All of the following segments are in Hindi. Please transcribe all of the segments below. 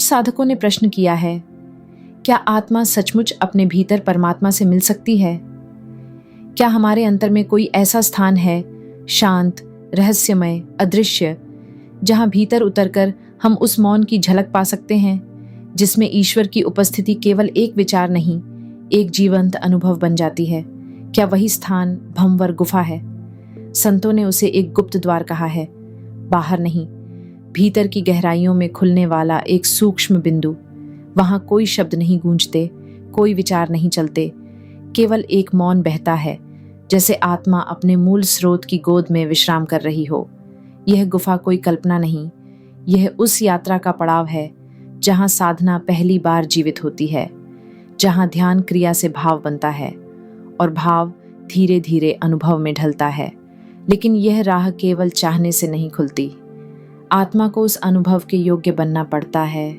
साधकों ने प्रश्न किया है, क्या आत्मा सचमुच अपने भीतर परमात्मा से मिल सकती है? क्या हमारे अंतर में कोई ऐसा स्थान है, शांत, रहस्यमय, अदृश्य, जहां भीतर उतरकर हम उस मौन की झलक पा सकते हैं, जिसमें ईश्वर की उपस्थिति केवल एक विचार नहीं, एक जीवंत अनुभव बन जाती है? क्या वही स्थान भंवर गुफा है? संतों ने उसे एक गुप्त द्वार कहा है, बाहर नहीं, भीतर की गहराइयों में खुलने वाला एक सूक्ष्म बिंदु। वहां कोई शब्द नहीं गूंजते, कोई विचार नहीं चलते, केवल एक मौन बहता है, जैसे आत्मा अपने मूल स्रोत की गोद में विश्राम कर रही हो। यह गुफा कोई कल्पना नहीं, यह उस यात्रा का पड़ाव है जहां साधना पहली बार जीवित होती है, जहां ध्यान क्रिया से भाव बनता है और भाव धीरे धीरे अनुभव में ढलता है। लेकिन यह राह केवल चाहने से नहीं खुलती। आत्मा को उस अनुभव के योग्य बनना पड़ता है,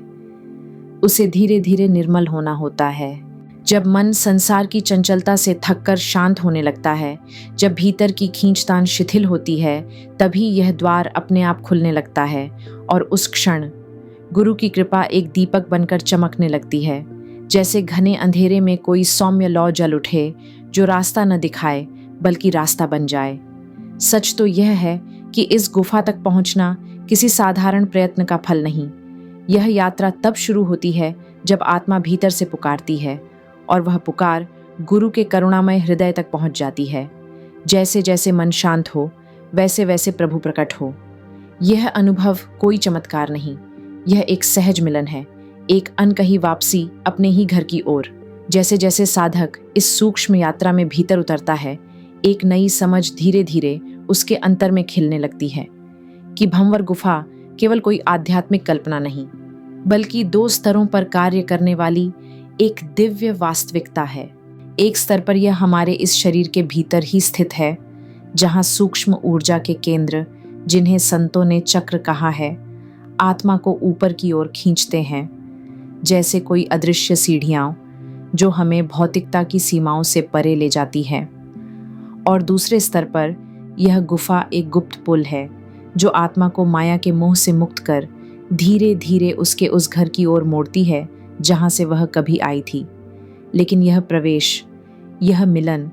उसे धीरे धीरे निर्मल होना होता है। जब मन संसार की चंचलता से थककर शांत होने लगता है, जब भीतर की खींचतान शिथिल होती है, तभी यह द्वार अपने आप खुलने लगता है और उस क्षण गुरु की कृपा एक दीपक बनकर चमकने लगती है। जैसे घने अंधेरे में कोई सौम्य लौ जल उठे, जो रास्ता न दिखाए बल्कि रास्ता बन जाए। सच तो यह है कि इस गुफा तक पहुंचना किसी साधारण प्रयत्न का फल नहीं। यह यात्रा तब शुरू होती है जब आत्मा भीतर से पुकारती है, और वह पुकार गुरु के करुणामय हृदय तक पहुंच जाती है। जैसे जैसे मन शांत हो, वैसे वैसे प्रभु प्रकट हो। यह अनुभव कोई चमत्कार नहीं, यह एक सहज मिलन है, एक अनकही वापसी अपने ही घर की ओर। जैसे जैसे साधक इस सूक्ष्म यात्रा में भीतर उतरता है, एक नई समझ धीरे धीरे उसके अंतर में खिलने लगती है कि भंवर गुफा केवल कोई आध्यात्मिक कल्पना नहीं, बल्कि दो स्तरों पर कार्य करने वाली एक दिव्य वास्तविकता है। एक स्तर पर यह हमारे इस शरीर के भीतर ही स्थित है, जहां सूक्ष्म ऊर्जा के केंद्र, जिन्हें संतों ने चक्र कहा है, आत्मा को ऊपर की ओर खींचते हैं, जैसे कोई अदृश्य सीढ़ियां जो हमें भौतिकता की सीमाओं से परे ले जाती है। और दूसरे स्तर पर यह गुफा एक गुप्त पुल है, जो आत्मा को माया के मोह से मुक्त कर धीरे धीरे उसके उस घर की ओर मोड़ती है जहां से वह कभी आई थी। लेकिन यह प्रवेश, यह मिलन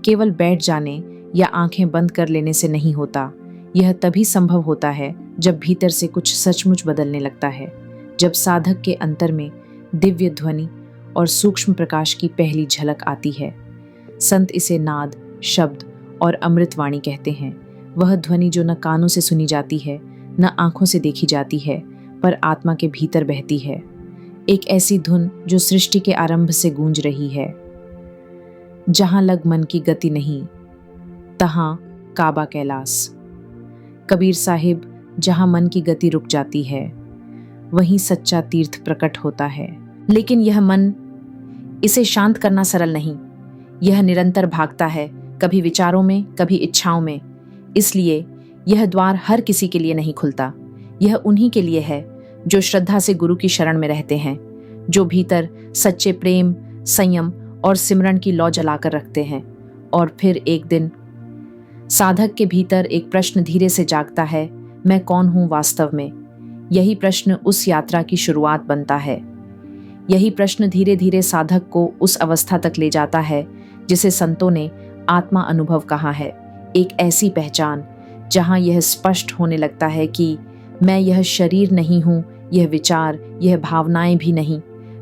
केवल बैठ जाने या आंखें बंद कर लेने से नहीं होता। यह तभी संभव होता है जब भीतर से कुछ सचमुच बदलने लगता है, जब साधक के अंतर में दिव्य ध्वनि और सूक्ष्म प्रकाश की पहली झलक आती है। संत इसे नाद, शब्द और अमृतवाणी कहते हैं। वह ध्वनि जो न कानों से सुनी जाती है, न आंखों से देखी जाती है, पर आत्मा के भीतर बहती है। एक ऐसी धुन जो सृष्टि के आरंभ से गूंज रही है। जहां लग मन की गति नहीं, तहां काबा कैलास। कबीर साहिब, जहां मन की गति रुक जाती है, वहीं सच्चा तीर्थ प्रकट होता है। लेकिन यह मन, इसे शांत करना सरल नहीं। यह निरंतर भागता है, कभी विचारों में, कभी इच्छाओं में। इसलिए यह द्वार हर किसी के लिए नहीं खुलता। यह उन्हीं के लिए है जो श्रद्धा से गुरु की शरण में रहते हैं, जो भीतर सच्चे प्रेम, संयम और सिमरन की लौ जलाकर रखते हैं। और फिर एक दिन साधक के भीतर एक प्रश्न धीरे से जागता है, मैं कौन हूं वास्तव में? यही प्रश्न उस यात्रा की शुरुआत बनता है। यही प्रश्न धीरे धीरे साधक को उस अवस्था तक ले जाता है जिसे संतों ने आत्मा अनुभव कहा है। एक ऐसी पहचान जहां यह स्पष्ट होने लगता है कि मैं यह शरीर नहीं हूं, यह विचार, यह भावनाएं भी नहीं।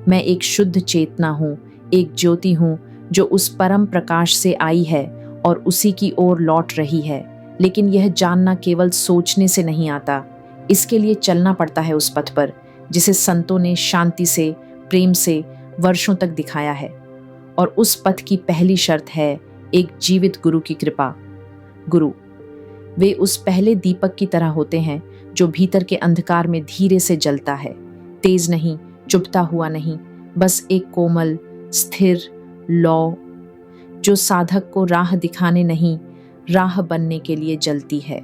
मैं एक शुद्ध चेतना हूं, एक ज्योति हूं जो उस परम प्रकाश से आई है और उसी की ओर लौट रही है। लेकिन यह जानना केवल सोचने से नहीं आता, इसके लिए चलना पड़ता है उस पथ पर जिसे संतों ने शांति से, प्रेम से वर्षों तक दिखाया है। और उस पथ की पहली शर्त है एक जीवित गुरु की कृपा। गुरु, वे उस पहले दीपक की तरह होते हैं जो भीतर के अंधकार में धीरे से जलता है, तेज नहीं, चुभता हुआ नहीं, बस एक कोमल, स्थिर लौ जो साधक को राह दिखाने नहीं, राह बनने के लिए जलती है।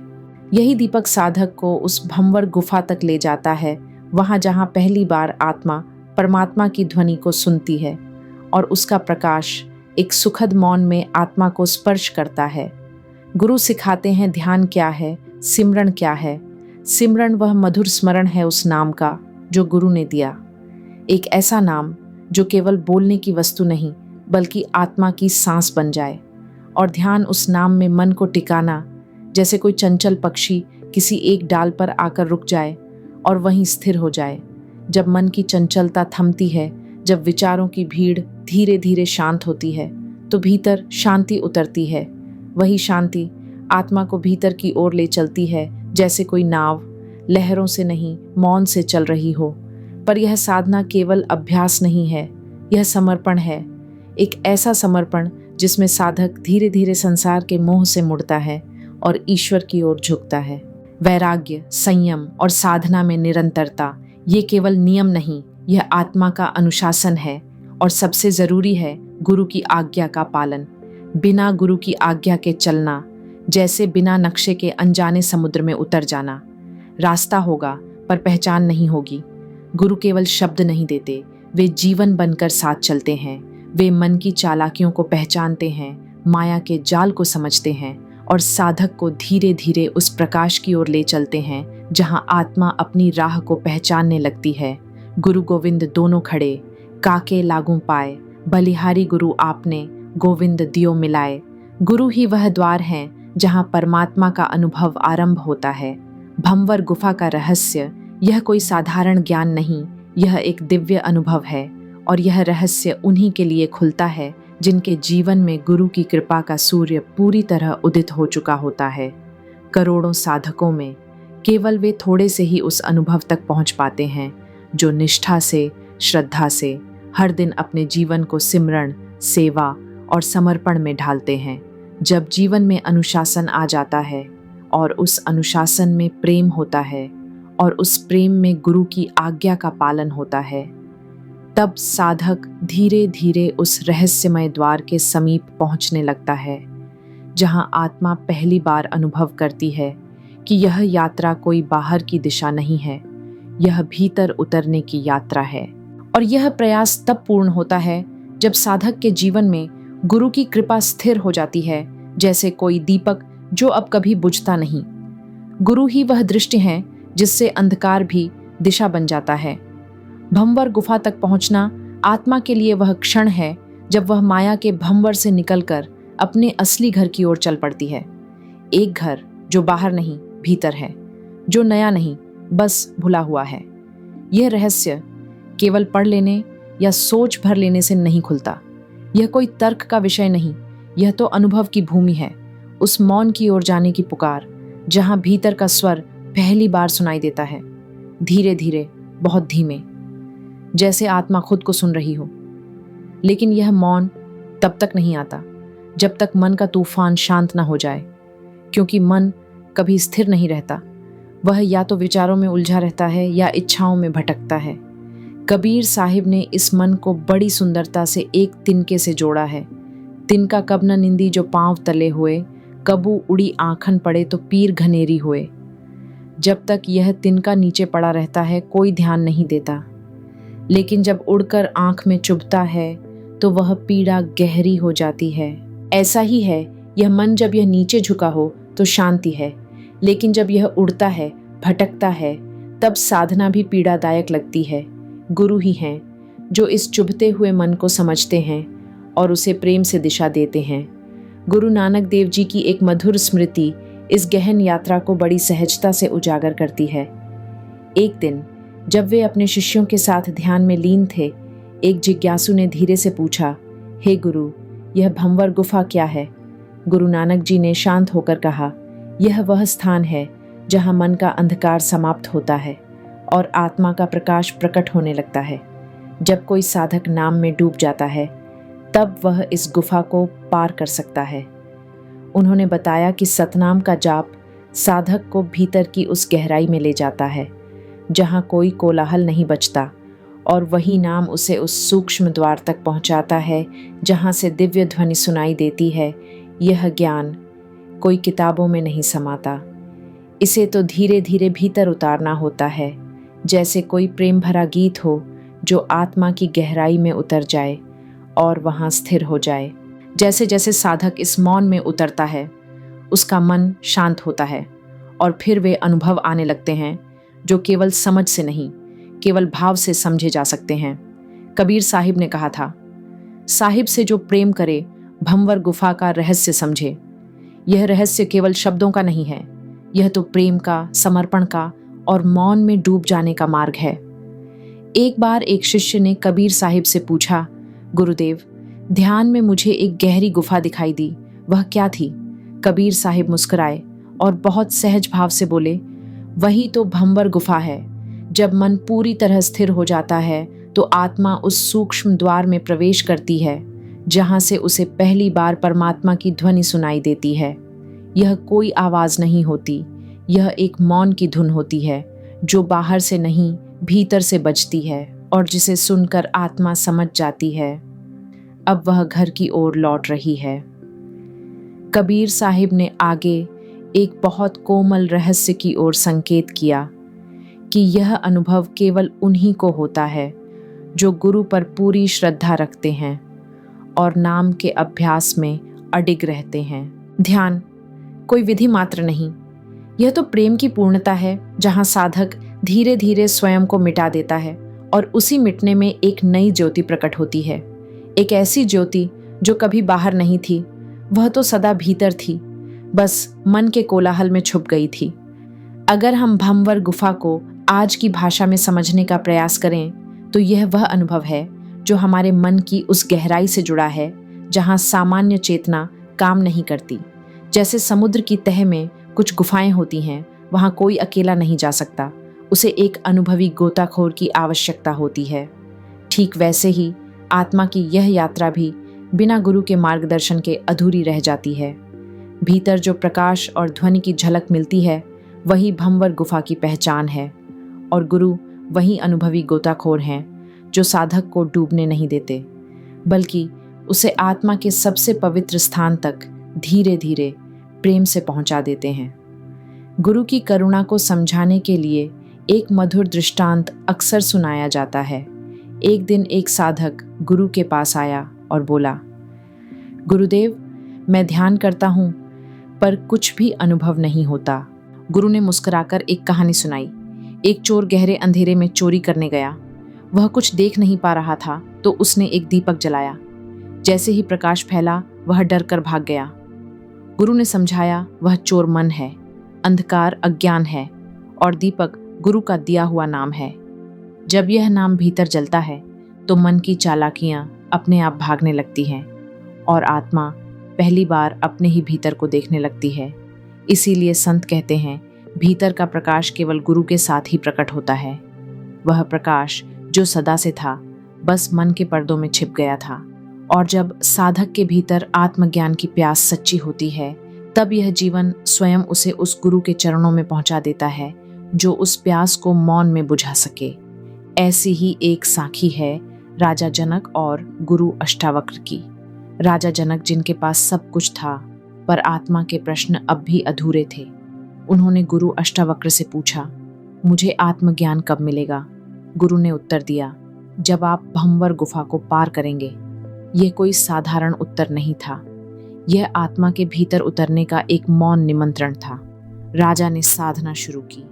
यही दीपक साधक को उस भंवर गुफा तक ले जाता है, वहां जहां पहली बार आत्मा परमात्मा की ध्वनि को सुनती है और उसका प्रकाश एक सुखद मौन में आत्मा को स्पर्श करता है। गुरु सिखाते हैं ध्यान क्या है, सिमरन क्या है। सिमरन वह मधुर स्मरण है उस नाम का जो गुरु ने दिया। एक ऐसा नाम जो केवल बोलने की वस्तु नहीं बल्कि आत्मा की सांस बन जाए, और ध्यान उस नाम में मन को टिकाना, जैसे कोई चंचल पक्षी किसी एक डाल पर आकर रुक जाए और वहीं स्थिर हो जाए। जब मन की चंचलता थमती है, जब विचारों की भीड़ धीरे धीरे शांत होती है, तो भीतर शांति उतरती है। वही शांति आत्मा को भीतर की ओर ले चलती है, जैसे कोई नाव लहरों से नहीं मौन से चल रही हो। पर यह साधना केवल अभ्यास नहीं है, यह समर्पण है। एक ऐसा समर्पण जिसमें साधक धीरे धीरे संसार के मोह से मुड़ता है और ईश्वर की ओर झुकता है। वैराग्य, संयम और साधना में निरंतरता, ये केवल नियम नहीं, यह आत्मा का अनुशासन है। और सबसे जरूरी है गुरु की आज्ञा का पालन। बिना गुरु की आज्ञा के चलना जैसे बिना नक्शे के अनजाने समुद्र में उतर जाना। रास्ता होगा पर पहचान नहीं होगी। गुरु केवल शब्द नहीं देते, वे जीवन बनकर साथ चलते हैं। वे मन की चालाकियों को पहचानते हैं, माया के जाल को समझते हैं और साधक को धीरे धीरे उस प्रकाश की ओर ले चलते हैं जहां आत्मा अपनी राह को पहचानने लगती है। गुरु गोविंद दोनों खड़े, काके लागू पाए, बलिहारी गुरु आपने, गोविंद दियो मिलाए। गुरु ही वह द्वार है जहां परमात्मा का अनुभव आरंभ होता है। भंवर गुफा का रहस्य यह कोई साधारण ज्ञान नहीं, यह एक दिव्य अनुभव है, और यह रहस्य उन्हीं के लिए खुलता है जिनके जीवन में गुरु की कृपा का सूर्य पूरी तरह उदित हो चुका होता है। करोड़ों साधकों में केवल वे थोड़े से ही उस अनुभव तक पहुंच पाते हैं जो निष्ठा से, श्रद्धा से हर दिन अपने जीवन को सिमरण, सेवा और समर्पण में ढालते हैं। जब जीवन में अनुशासन आ जाता है और उस अनुशासन में प्रेम होता है और उस प्रेम में गुरु की आज्ञा का पालन होता है, तब साधक धीरे धीरे उस रहस्यमय द्वार के समीप पहुंचने लगता है जहां आत्मा पहली बार अनुभव करती है कि यह यात्रा कोई बाहर की दिशा नहीं है, यह भीतर उतरने की यात्रा है। और यह प्रयास तब पूर्ण होता है जब साधक के जीवन में गुरु की कृपा स्थिर हो जाती है, जैसे कोई दीपक जो अब कभी बुझता नहीं। गुरु ही वह दृष्टि है जिससे अंधकार भी दिशा बन जाता है। भंवर गुफा तक पहुंचना आत्मा के लिए वह क्षण है जब वह माया के भंवर से निकलकर अपने असली घर की ओर चल पड़ती है। एक घर जो बाहर नहीं भीतर है, जो नया नहीं बस भुला हुआ है। यह रहस्य केवल पढ़ लेने या सोच भर लेने से नहीं खुलता। यह कोई तर्क का विषय नहीं, यह तो अनुभव की भूमि है, उस मौन की ओर जाने की पुकार जहां भीतर का स्वर पहली बार सुनाई देता है, धीरे धीरे, बहुत धीमे, जैसे आत्मा खुद को सुन रही हो। लेकिन यह मौन तब तक नहीं आता जब तक मन का तूफान शांत ना हो जाए, क्योंकि मन कभी स्थिर नहीं रहता। वह या तो विचारों में उलझा रहता है या इच्छाओं में भटकता है। कबीर साहिब ने इस मन को बड़ी सुंदरता से एक तिनके से जोड़ा है। तिनका कब न निंदी जो पांव तले हुए, कबू उड़ी आंखन पड़े तो पीर घनेरी हुए। जब तक यह तिनका नीचे पड़ा रहता है कोई ध्यान नहीं देता, लेकिन जब उड़कर आंख में चुभता है तो वह पीड़ा गहरी हो जाती है। ऐसा ही है यह मन, जब यह नीचे झुका हो तो शांति है, लेकिन जब यह उड़ता है, भटकता है, तब साधना भी पीड़ादायक लगती है। गुरु ही हैं जो इस चुभते हुए मन को समझते हैं और उसे प्रेम से दिशा देते हैं। गुरु नानक देव जी की एक मधुर स्मृति इस गहन यात्रा को बड़ी सहजता से उजागर करती है। एक दिन जब वे अपने शिष्यों के साथ ध्यान में लीन थे, एक जिज्ञासु ने धीरे से पूछा, हे गुरु, यह भंवर गुफा क्या है? गुरु नानक जी ने शांत होकर कहा, यह वह स्थान है जहां मन का अंधकार समाप्त होता है और आत्मा का प्रकाश प्रकट होने लगता है। जब कोई साधक नाम में डूब जाता है तब वह इस गुफा को पार कर सकता है। उन्होंने बताया कि सतनाम का जाप साधक को भीतर की उस गहराई में ले जाता है जहां कोई कोलाहल नहीं बचता, और वही नाम उसे उस सूक्ष्म द्वार तक पहुंचाता है जहां से दिव्य ध्वनि सुनाई देती है। यह ज्ञान कोई किताबों में नहीं समाता, इसे तो धीरे धीरे भीतर उतारना होता है, जैसे कोई प्रेम भरा गीत हो जो आत्मा की गहराई में उतर जाए और वहां स्थिर हो जाए। जैसे जैसे साधक इस मौन में उतरता है, उसका मन शांत होता है और फिर वे अनुभव आने लगते हैं जो केवल समझ से नहीं, केवल भाव से समझे जा सकते हैं। कबीर साहिब ने कहा था, साहिब से जो प्रेम करे भंवर गुफा का रहस्य समझे। यह रहस्य केवल शब्दों का नहीं है, यह तो प्रेम का, समर्पण का और मौन में डूब जाने का मार्ग है। एक बार एक शिष्य ने कबीर साहिब से पूछा, गुरुदेव, ध्यान में मुझे एक गहरी गुफा दिखाई दी, वह क्या थी? कबीर साहिब मुस्कुराए और बहुत सहज भाव से बोले, वही तो भंवर गुफा है। जब मन पूरी तरह स्थिर हो जाता है तो आत्मा उस सूक्ष्म द्वार में प्रवेश करती है जहां से उसे पहली बार परमात्मा की ध्वनि सुनाई देती है। यह कोई आवाज नहीं होती, यह एक मौन की धुन होती है जो बाहर से नहीं भीतर से बजती है और जिसे सुनकर आत्मा समझ जाती है अब वह घर की ओर लौट रही है। कबीर साहिब ने आगे एक बहुत कोमल रहस्य की ओर संकेत किया कि यह अनुभव केवल उन्हीं को होता है जो गुरु पर पूरी श्रद्धा रखते हैं और नाम के अभ्यास में अडिग रहते हैं। ध्यान कोई विधि मात्र नहीं, यह तो प्रेम की पूर्णता है जहां साधक धीरे धीरे स्वयं को मिटा देता है और उसी मिटने में एक नई ज्योति प्रकट होती है। एक ऐसी ज्योति जो कभी बाहर नहीं थी, वह तो सदा भीतर थी, बस मन के कोलाहल में छुप गई थी। अगर हम भंवर गुफा को आज की भाषा में समझने का प्रयास करें तो यह वह अनुभव है जो हमारे मन की उस गहराई से जुड़ा है जहां सामान्य चेतना काम नहीं करती। जैसे समुद्र की तह में कुछ गुफाएं होती हैं, वहां कोई अकेला नहीं जा सकता, उसे एक अनुभवी गोताखोर की आवश्यकता होती है। ठीक वैसे ही आत्मा की यह यात्रा भी बिना गुरु के मार्गदर्शन के अधूरी रह जाती है। भीतर जो प्रकाश और ध्वनि की झलक मिलती है वही भंवर गुफा की पहचान है और गुरु वही अनुभवी गोताखोर हैं जो साधक को डूबने नहीं देते, बल्कि उसे आत्मा के सबसे पवित्र स्थान तक धीरे धीरे प्रेम से पहुंचा देते हैं। गुरु की करुणा को समझाने के लिए एक मधुर दृष्टांत अक्सर सुनाया जाता है। एक दिन एक साधक गुरु के पास आया और बोला, गुरुदेव, मैं ध्यान करता हूँ पर कुछ भी अनुभव नहीं होता। गुरु ने मुस्कुराकर एक कहानी सुनाई। एक चोर गहरे अंधेरे में चोरी करने गया। वह कुछ देख नहीं पा रहा था तो उसने एक दीपक जलाया। जैसे ही प्रकाश फैला वह डर कर भाग गया। गुरु ने समझाया, वह चोर मन है, अंधकार अज्ञान है और दीपक गुरु का दिया हुआ नाम है। जब यह नाम भीतर जलता है तो मन की चालाकियां अपने आप भागने लगती हैं और आत्मा पहली बार अपने ही भीतर को देखने लगती है। इसीलिए संत कहते हैं, भीतर का प्रकाश केवल गुरु के साथ ही प्रकट होता है। वह प्रकाश जो सदा से था, बस मन के पर्दों में छिप गया था। और जब साधक के भीतर आत्मज्ञान की प्यास सच्ची होती है, तब यह जीवन स्वयं उसे उस गुरु के चरणों में पहुंचा देता है जो उस प्यास को मौन में बुझा सके। ऐसी ही एक साखी है राजा जनक और गुरु अष्टावक्र की। राजा जनक जिनके पास सब कुछ था पर आत्मा के प्रश्न अब भी अधूरे थे। उन्होंने गुरु अष्टावक्र से पूछा, मुझे आत्मज्ञान कब मिलेगा? गुरु ने उत्तर दिया, जब आप भंवर गुफा को पार करेंगे। यह कोई साधारण उत्तर नहीं था, यह आत्मा के भीतर उतरने का एक मौन निमंत्रण था। राजा ने साधना शुरू की,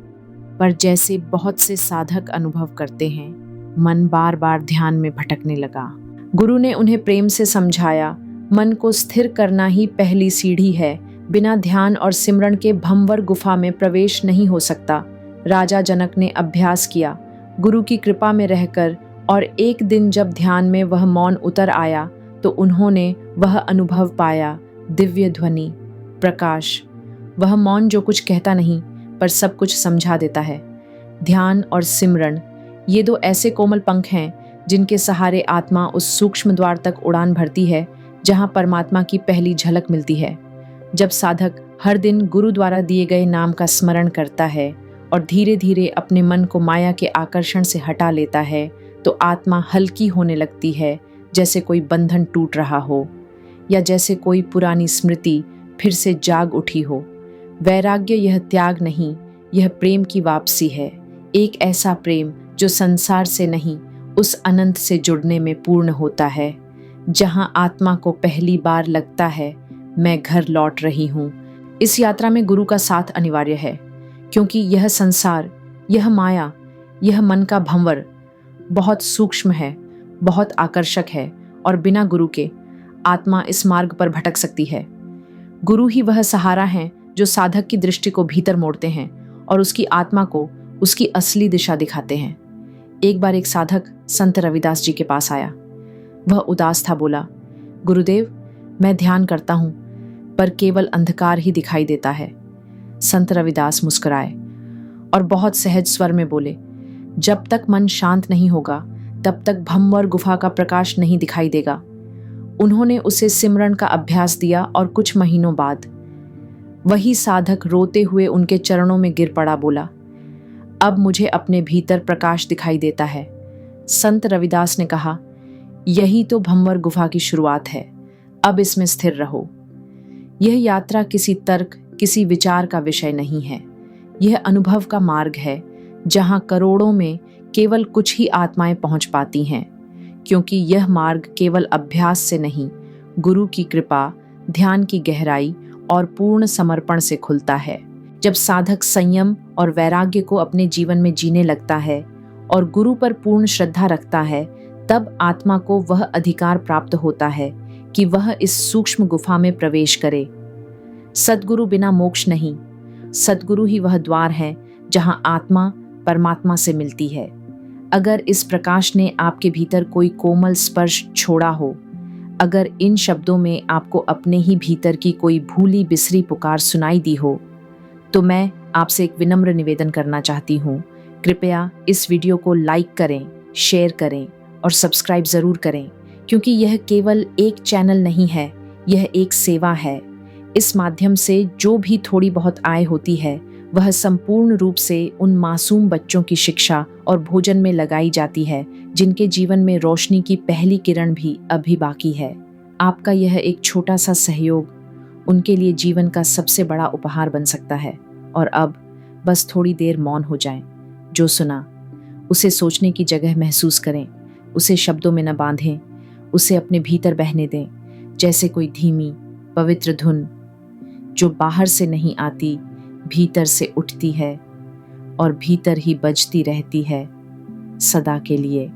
पर जैसे बहुत से साधक अनुभव करते हैं, मन बार बार ध्यान में भटकने लगा। गुरु ने उन्हें प्रेम से समझाया, मन को स्थिर करना ही पहली सीढ़ी है, बिना ध्यान और सिमरन के भंवर गुफा में प्रवेश नहीं हो सकता। राजा जनक ने अभ्यास किया, गुरु की कृपा में रहकर, और एक दिन जब ध्यान में वह मौन उतर आया तो उन्होंने वह अनुभव पाया, दिव्य ध्वनि, प्रकाश। वह मौन जो कुछ कहता नहीं पर सब कुछ समझा देता है। ध्यान और सिमरन, ये दो ऐसे कोमल पंख हैं जिनके सहारे आत्मा उस सूक्ष्म द्वार तक उड़ान भरती है जहां परमात्मा की पहली झलक मिलती है। जब साधक हर दिन गुरु द्वारा दिए गए नाम का स्मरण करता है और धीरे धीरे अपने मन को माया के आकर्षण से हटा लेता है तो आत्मा हल्की होने लगती है, जैसे कोई बंधन टूट रहा हो या जैसे कोई पुरानी स्मृति फिर से जाग उठी हो। वैराग्य यह त्याग नहीं, यह प्रेम की वापसी है। एक ऐसा प्रेम जो संसार से नहीं, उस अनंत से जुड़ने में पूर्ण होता है, जहां आत्मा को पहली बार लगता है, मैं घर लौट रही हूँ। इस यात्रा में गुरु का साथ अनिवार्य है, क्योंकि यह संसार, यह माया, यह मन का भंवर बहुत सूक्ष्म है, बहुत आकर्षक है और बिना गुरु के आत्मा इस मार्ग पर भटक सकती है। गुरु ही वह सहारा है जो साधक की दृष्टि को भीतर मोड़ते हैं और उसकी आत्मा को उसकी असली दिशा दिखाते हैं। एक बार एक साधक संत रविदास जी के पास आया। वह उदास था। बोला, गुरुदेव, मैं ध्यान करता हूं पर केवल अंधकार ही दिखाई देता है। संत रविदास मुस्कुराए और बहुत सहज स्वर में बोले, जब तक मन शांत नहीं होगा तब तक भंवर गुफा का प्रकाश नहीं दिखाई देगा। उन्होंने उसे सिमरन का अभ्यास दिया और कुछ महीनों बाद वही साधक रोते हुए उनके चरणों में गिर पड़ा। बोला, अब मुझे अपने भीतर प्रकाश दिखाई देता है। संत रविदास ने कहा, यही तो भंवर गुफा की शुरुआत है, अब इसमें स्थिर रहो। यह यात्रा किसी तर्क, किसी विचार का विषय नहीं है। यह अनुभव का मार्ग है जहां करोड़ों में केवल कुछ ही आत्माएं पहुंच पाती हैं, क्योंकि यह मार्ग केवल अभ्यास से नहीं, गुरु की कृपा, ध्यान की गहराई और पूर्ण समर्पण से खुलता है। जब साधक संयम और वैराग्य को अपने जीवन में जीने लगता है और गुरु पर पूर्ण श्रद्धा रखता है, तब आत्मा को वह अधिकार प्राप्त होता है कि वह इस सूक्ष्म गुफा में प्रवेश करे। सद्गुरु बिना मोक्ष नहीं। सद्गुरु ही वह द्वार है जहां आत्मा परमात्मा से मिलती है। अगर इस प्रकाश ने आपके भीतर कोई कोमल स्पर्श छोड़ा हो, अगर इन शब्दों में आपको अपने ही भीतर की कोई भूली बिसरी पुकार सुनाई दी हो, तो मैं आपसे एक विनम्र निवेदन करना चाहती हूँ। कृपया इस वीडियो को लाइक करें, शेयर करें और सब्सक्राइब ज़रूर करें, क्योंकि यह केवल एक चैनल नहीं है, यह एक सेवा है। इस माध्यम से जो भी थोड़ी बहुत आय होती है, वह संपूर्ण रूप से उन मासूम बच्चों की शिक्षा और भोजन में लगाई जाती है जिनके जीवन में रोशनी की पहली किरण भी अभी बाकी है। आपका यह एक छोटा सा सहयोग उनके लिए जीवन का सबसे बड़ा उपहार बन सकता है। और अब बस थोड़ी देर मौन हो जाएं। जो सुना उसे सोचने की जगह महसूस करें, उसे शब्दों में न बांधें, उसे अपने भीतर बहने दें, जैसे कोई धीमी पवित्र धुन जो बाहर से नहीं आती, भीतर से उठती है और भीतर ही बजती रहती है सदा के लिए।